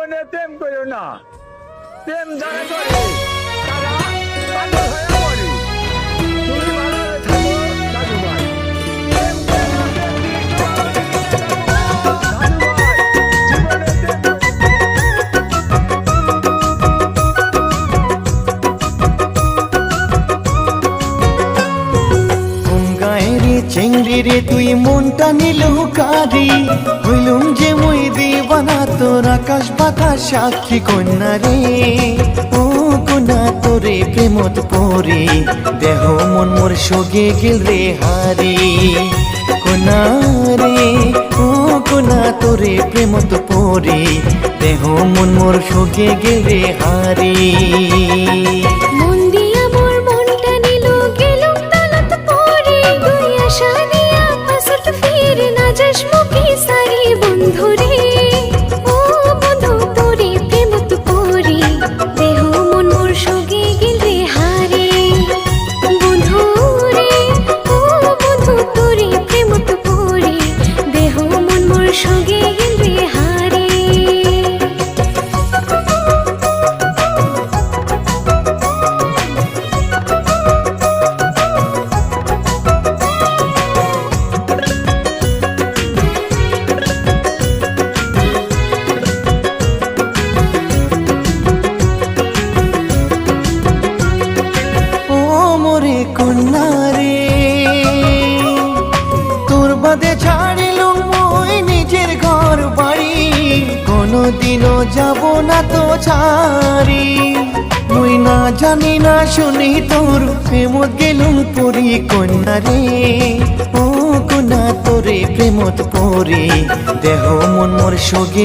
জীবনে প্রেম করো না, প্রেম যারা করে তারা পাগল হয়ে মরে। তুমি ভালো থাকো দাদু ভাই। প্রেম করো না, প্রেম দাদু ভাই, জীবনে চেংড়ি রে তুই মনটা নিলু কারি হইলুম যে মুই দিবানা তোর আকাশ বাতাস সাক্ষী কন্যা রে ও কন্যা তোরে প্রেমত পরে দেহ মন মোর সগে গেল রে হারি কন্যা রে ও কন্যা তোরে প্রেমত পরে দেহ মন মোর সগে গেল রে হারি। মন দিয়া মোর মনটা নিল গেলুম তালত পরে তুই আশা দিয়া পাছত ফির না যাস মুখে সারি বন্ধু রে ও বন্ধু তোরে প্রেমত পরে দেহ মন মোর সগে গেল রে হারে বন্ধু রে ও বন্ধু তোরে প্রেমত পরে দেহ মন মোর সগে গেল রে হারে। কন্যা রে তোর বাদে ছাড়িলুম মই নিজের ঘর বাড়ি কোনদিনও যাব না তো ছাড়ি মুই না জানি না শুনি তোর প্রেমত গেলুম পরি কন্যা রে ও কন্যা তোরে প্রেমত পরি দেহ মন মোর সগে